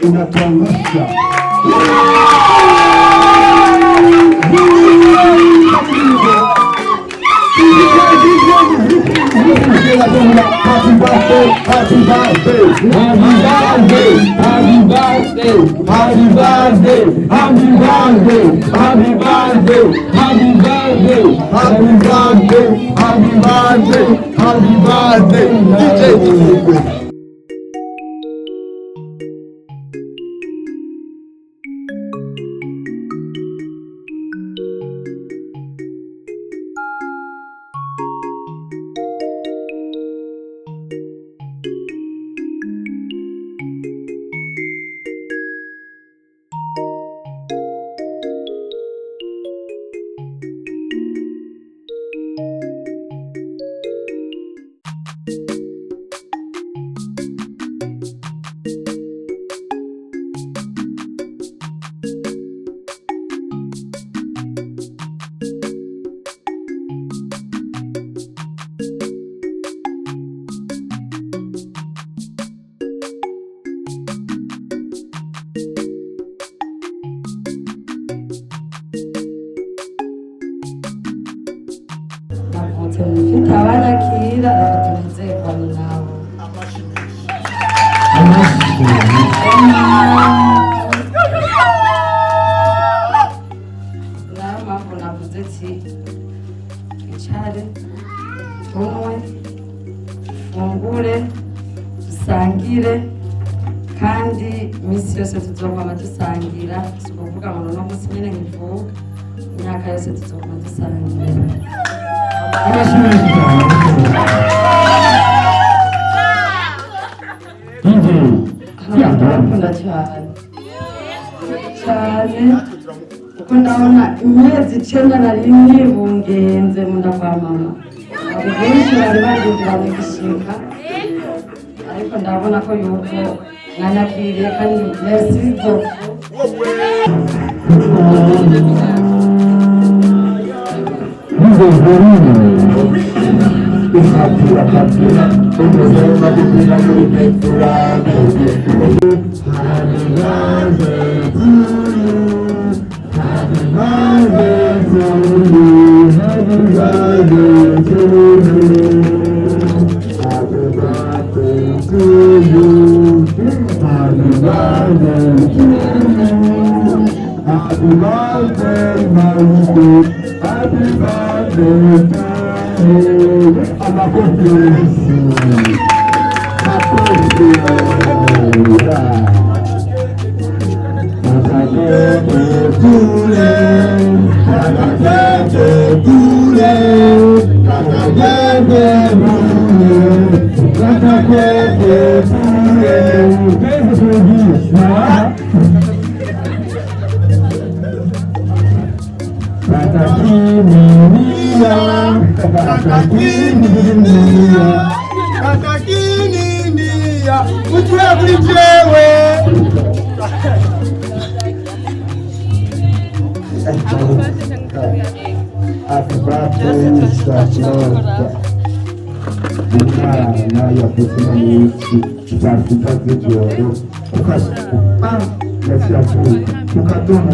Unatuangusha. Happy birthday, happy birthday, happy birthday, happy birthday, happy birthday, happy birthday, happy birthday, happy birthday, happy birthday, happy birthday, happy birthday, DJ. Abana kira abatunezerwa nabo. Nama navuze ati twicare tunywe fungure dusangire kandi iminsi yose tuzokwama dusangira, si ukuvuga ngo no munsi nyene nkivuga, imyaka yose tuzokwama dusangira. Ndakunda cyane kuko ndabona imyezi 9 nari nibungenze mu nda kwa mama, abo benshi bari bagirira mu gishika, ariko ndabona ko yuko nanyakiriye kandi merci beaucoup. Happy birthday, Mr. George. Umwana yavuze n'iki cyafite z'ijoro ukasha yashyira ku kadomo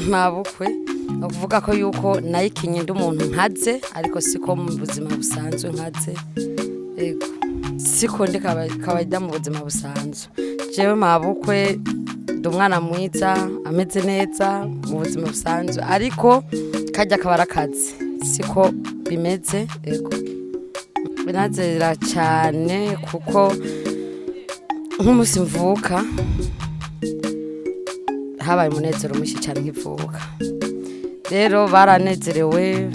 mabukwe ukuvuga ko yuko nayikinye ndi umuntu nkaze ariko siko mu buzima busanzwe nkaze yego siko ndi kawaida mu buzima busanzwe jewe mabukwe ndi umwana mwiza ameze neza mu buzima busanzwe ariko kajya kabara kazi siko bimeze yego binazera cyane kuko nk'umunsi mvuka habaye umunezero mwinshi cyane nkivuka rero baranezerewe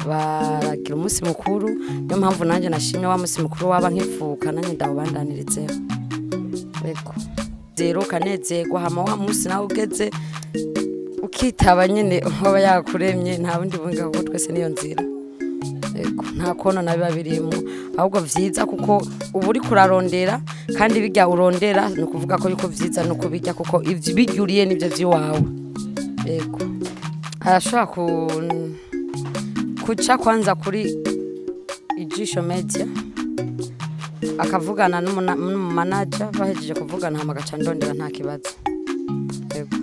baragira umunsi mukuru niyo mpamvu nanjye nashimye wa munsi mukuru waba nkivuka nanjye ndawubandanirizeho yego rero kanezerwa hama wa munsi nawe ugeze ukitaba nyine waba yakuremye nta bundi bunga kuko twese niyo nzira yego nta kono nabiba birimo ahubwo vyiza kuko ubu uri kurarondera kandi bijya urondera no kuvuga ko yuko vyiza no kubijya kuko ivyo bigyuriye nivyo vyiwawe yego arashaka kuca kwanza kuri Ijisho Media akavugana n'umumanager bahejeje kuvugana hama gaca ndondera nta kibazo yego